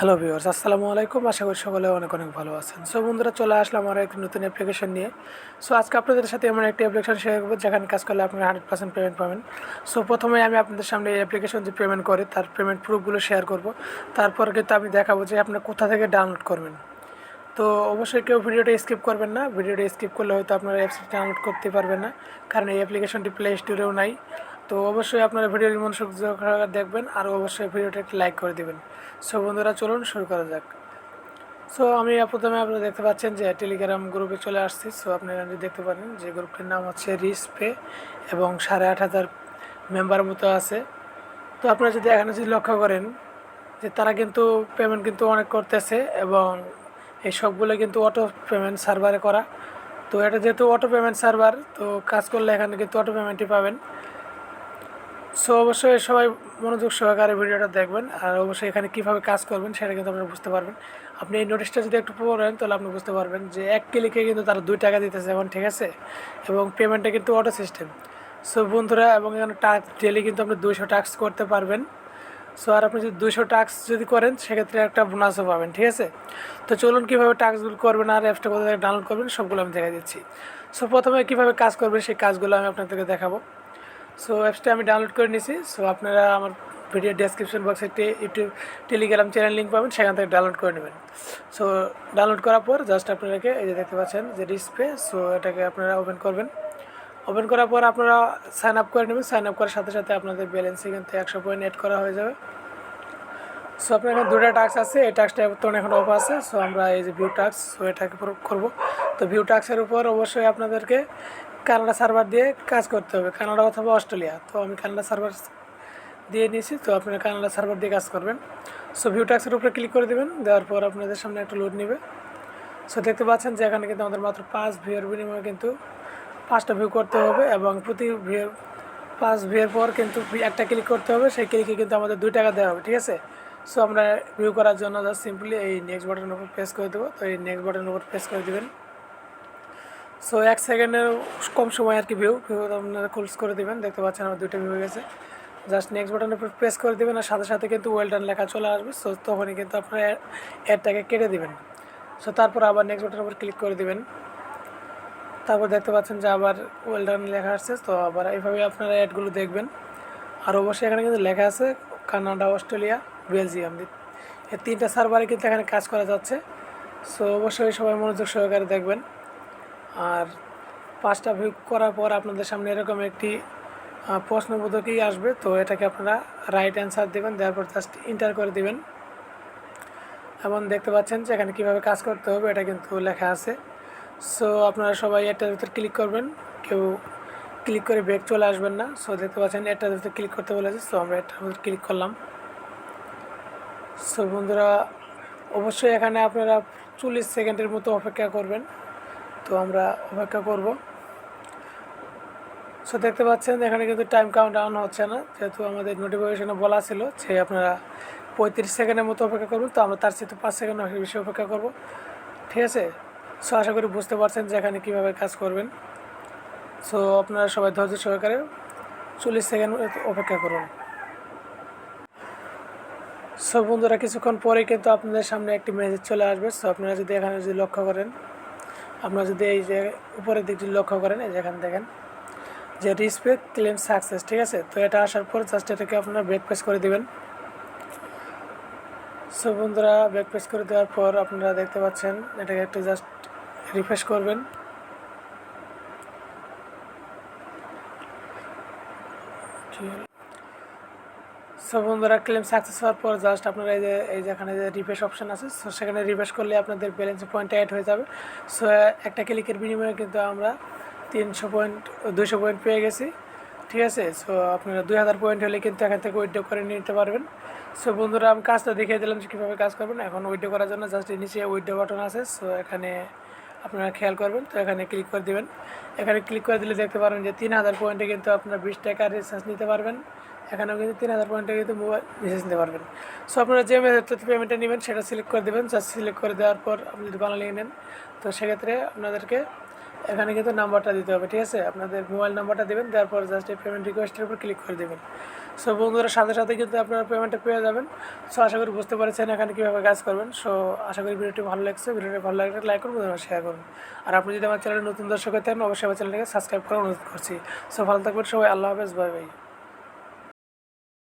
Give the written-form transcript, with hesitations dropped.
Hello viewers, আসসালামু আলাইকুম। আশা করি সকলে অনেক অনেক ভালো আছেন। সো বন্ধুরা, চলে আসলাম আরও একটি নতুন অ্যাপ্লিকেশন নিয়ে। সো আজকে আপনাদের সাথে এমন একটি অ্যাপ্লিকেশন শেয়ার করবো যেখানে কাজ করলে আপনারা 100% পেমেন্ট পাবেন। সো প্রথমে আমি আপনাদের সামনে এই অ্যাপ্লিকেশন যে পেমেন্ট করে তার পেমেন্ট প্রুফগুলো শেয়ার করব। তারপর কিন্তু আমি দেখাবো যে আপনারা কোথা থেকে ডাউনলোড করবেন। তো অবশ্যই কেউ ভিডিওটা স্কিপ করবেন না। ভিডিওটা স্কিপ করলে হয়তো আপনারা অ্যাপসটি ডাউনলোড করতে পারবেন না, কারণ এই অ্যাপ্লিকেশনটি প্লে স্টোরেও নাই। তো অবশ্যই আপনারা ভিডিওটি মনোযোগ সহকারে দেখবেন আর অবশ্যই ভিডিওটা একটি লাইক করে দেবেন। সো বন্ধুরা, চলুন শুরু করা যাক। সো আমি প্রথমে আপনারা দেখতে পাচ্ছেন যে টেলিগ্রাম গ্রুপে চলে আসছি। সো আপনারা দেখতে পারেন যে গ্রুপটির নাম হচ্ছে রিসপে এবং 8,500 মেম্বার মতো আছে। তো আপনারা যদি এখানে যদি লক্ষ্য করেন যে তারা কিন্তু পেমেন্ট কিন্তু অনেক করতেছে এবং এই সবগুলো কিন্তু অটো পেমেন্ট সার্ভারে করা। তো এটা যেহেতু অটো পেমেন্ট সার্ভার, তো কাজ করলে এখানে কিন্তু অটো পেমেন্টই পাবেন। সো অবশ্যই সবাই মনোযোগ সহকারে ভিডিওটা দেখবেন আর অবশ্যই এখানে কীভাবে কাজ করবেন সেটা কিন্তু আপনারা বুঝতে পারবেন। আপনি এই নোটিশটা যদি একটু পড়েন তাহলে আপনি বুঝতে পারবেন যে এক ক্লিকে কিন্তু তারা 2 টাকা দিতেছে এখন, ঠিক আছে, এবং পেমেন্টটা কিন্তু অটো সিস্টেম। সো বন্ধুরা, এবং এখানে টাস্ক ডেলি কিন্তু আপনি 200 টাস্ক করতে পারবেন। সো আর আপনি যদি 200 টাস্ক যদি করেন সেক্ষেত্রে একটা বোনাসও পাবেন, ঠিক আছে। তো চলুন কীভাবে টাস্কগুলো করবেন আর অ্যাপসটা কোথা থেকে ডাউনলোড করবেন সবগুলো আমি দেখা দিচ্ছি। সো প্রথমে কীভাবে কাজ করবেন সেই কাজগুলো আমি আপনাদেরকে দেখাবো। সো অ্যাপসটা আমি ডাউনলোড করে নিয়েছি। সো আপনারা আমার ভিডিও ডেসক্রিপশন বক্সে একটি ইউটিউব টেলিগ্রাম চ্যানেল লিঙ্ক পাবেন, সেখান থেকে ডাউনলোড করে নেবেন। সো ডাউনলোড করার পর জাস্ট আপনাদেরকে এই যে দেখতে পাচ্ছেন যে ডিসপ্লে, সো এটাকে আপনারা ওপেন করবেন। ওপেন করার পর আপনারা সাইন আপ করে নেবেন। সাইন আপ করার সাথে সাথে আপনাদের ব্যালেন্সে কিন্তু 100 পয়েন্ট অ্যাড করা হয়ে যাবে। সো আপনার এখানে 2টা টাস্ক আছে, এই টাস্কটা বর্তমানে এখন অফ আছে। সো আমরা এই যে ভিউ টাস্ক, সো এটাকে করবো। তো ভিউ টাস্কের উপর অবশ্যই আপনাদেরকে কানাডা সার্ভার দিয়ে কাজ করতে হবে, কানাডা অথবা অস্ট্রেলিয়া। তো আমি কানাডা সার্ভার দিয়ে নিয়েছি, তো আপনারা কানাডা সার্ভার দিয়ে কাজ করবেন। সো ভিউ টাস্কের উপরে ক্লিক করে দেবেন। দেওয়ার পর আপনাদের সামনে একটা লোড নেবে। সো দেখতে পাচ্ছেন যে এখানে কিন্তু আমাদের মাত্র 5 ভিউয়ের বিনিময়ে কিন্তু 5টা ভিউ করতে হবে এবং প্রতি ভিউ 5 ভিউয়ের পর কিন্তু একটা ক্লিক করতে হবে। সেই ক্লিকে কিন্তু আমাদের 2 টাকা দেওয়া হবে, ঠিক আছে। সো আমরা ভিউ করার জন্য জাস্ট সিম্পলি এই নেক্সট বাটনের উপর প্রেস করে দেবো। তো এই নেক্সট বাটনের উপর প্রেস করে দেবেন। সো 1 সেকেন্ডের কম সময় আর কি ভিউ আপনারা ক্লোজ করে দেবেন। দেখতে পাচ্ছেন আমার 2টা ভিউ হয়ে গেছে। জাস্ট নেক্সট বাটনের উপর প্রেস করে দেবেন আর সাথে সাথে কিন্তু ওয়েল ডান লেখা চলে আসবে। সো তখনই কিন্তু আপনারা অ্যাডটাকে কেটে দেবেন। সো তারপর আবার নেক্সট বাটনের উপর ক্লিক করে দেবেন। তারপর দেখতে পাচ্ছেন যে আবার ওয়েল ডান লেখা আসছে। তো আবার এইভাবে আপনারা অ্যাডগুলো দেখবেন। আর অবশ্যই এখানে কিন্তু লেখা আছে কানাডা, অস্ট্রেলিয়া, বেলজিয়াম, এই 3টা সার্ভারে কিন্তু এখানে কাজ করা যাচ্ছে। সো অবশ্যই সবাই মনোযোগ সহকারে দেখবেন। আর 5টা ভিউ করার পর আপনাদের সামনে এরকম একটি প্রশ্নবোধকই আসবে। তো এটাকে আপনারা রাইট অ্যান্সার দেবেন, দেওয়ার পর জাস্ট এন্টার করে দেবেন। এবং দেখতে পাচ্ছেন যে এখানে কীভাবে কাজ করতে হবে এটা কিন্তু লেখা আছে। সো আপনারা সবাই এটার ভিতর ক্লিক করবেন, কেউ ক্লিক করে ব্যাক চলে আসবেন না। সো দেখতে পাচ্ছেন এটার ভিতর ক্লিক করতে বলেছে। সো আমরা এটার ভিতর ক্লিক করলাম। সো বন্ধুরা, অবশ্যই এখানে আপনারা 40 সেকেন্ডের মতো অপেক্ষা করবেন। তো আমরা অপেক্ষা করব। সো দেখতে পাচ্ছেন এখানে কিন্তু টাইম কাউন্ট ডাউন হচ্ছে না, যেহেতু আমাদের নোটিফিকেশনে বলা ছিল যে আপনারা 35 সেকেন্ডের মতো অপেক্ষা করবেন। তো আমরা তার চেয়ে 5 সেকেন্ড বেশি অপেক্ষা করব, ঠিক আছে। সো আশা করি বুঝতে পারছেন যে এখানে কীভাবে কাজ করবেন। সো আপনারা সবাই ধৈর্য সহকারে 40 সেকেন্ড অপেক্ষা করুন। সো বন্ধুরা, কিছুক্ষণ পরে কিন্তু আপনাদের সামনে একটি মেসেজ চলে আসবে। সো আপনারা যদি এখানে যদি লক্ষ্য করেন, আপনারা যদি এই যে উপরের দিকটি লক্ষ্য করেন, এই যে এখানে দেখেন যে রিসপে ক্লেম সাকসেস, ঠিক আছে। তো এটা আসার পর জাস্ট এটাকে আপনারা ব্যাক প্রেস করে দেবেন। সো বন্ধুরা, ব্যাক প্রেস করে দেওয়ার পর আপনারা দেখতে পাচ্ছেন এটাকে একটু জাস্ট রিফ্রেশ করবেন। সো বন্ধুরা, ক্লেম সাকসেস হওয়ার পর জাস্ট আপনারা এই যে এখানে যে রিফ্রেশ অপশান আছে, সো সেখানে রিফ্রেশ করলে আপনাদের ব্যালেন্সে পয়েন্ট অ্যাড হয়ে যাবে। সো একটা ক্লিকের বিনিময়ে কিন্তু আমরা 200 পয়েন্ট পেয়ে গেছি, ঠিক আছে। সো আপনারা 2000 পয়েন্ট হলে কিন্তু এখান থেকে উইথড্র করে নিতে পারবেন। সো বন্ধুরা, আমি কাজটা দেখিয়ে দিলাম যে কীভাবে কাজ করবেন। এখন উইথড্র করার জন্য জাস্ট নিচে উইথড্র বাটন আছে। সো এখানে আপনারা খেয়াল করবেন, তো এখানে ক্লিক করে দেবেন। এখানে ক্লিক করে দিলে দেখতে পারবেন যে 3000 পয়েন্টে কিন্তু আপনারা 20 টাকার রিচার্জ নিতে পারবেন। এখানেও কিন্তু 3000 পয়েন্টে কিন্তু মোবাইল রিচার্জ নিতে পারবেন। সো আপনারা যে মেথডটাতে পেমেন্টটা নেবেন সেটা সিলেক্ট করে দেবেন। জাস্ট সিলেক্ট করে দেওয়ার পর আপনি যদি বাংলা লিখে নেন, তো সেক্ষেত্রে আপনাদেরকে এখানে কিন্তু নাম্বারটা দিতে হবে, ঠিক আছে? আপনাদের মোবাইল নাম্বারটা দেবেন, দেওয়ার পর জাস্ট এই পেমেন্ট রিকোয়েস্টের উপর ক্লিক করে দেবেন। সো বন্ধুরা সাথে সাথে কিন্তু আপনারা পেমেন্টটা পেয়ে যাবেন। সো আশা করি বুঝতে পেরেছেন এখানে কীভাবে কাজ করবেন। সো আশা করি ভিডিওটি ভালো লাগছে, ভিডিওটি ভালো লাগলে লাইক করুন, শেয়ার করুন। আর আপনি যদি আমার চ্যানেলে নতুন দর্শক হয়ে থাকেন অবশ্যই আমার চ্যানেলটাকে সাবস্ক্রাইব করার অনুরোধ করছি। সো ভালো থাকবেন সবাই, আল্লাহ হাফেজ, বাই বাই।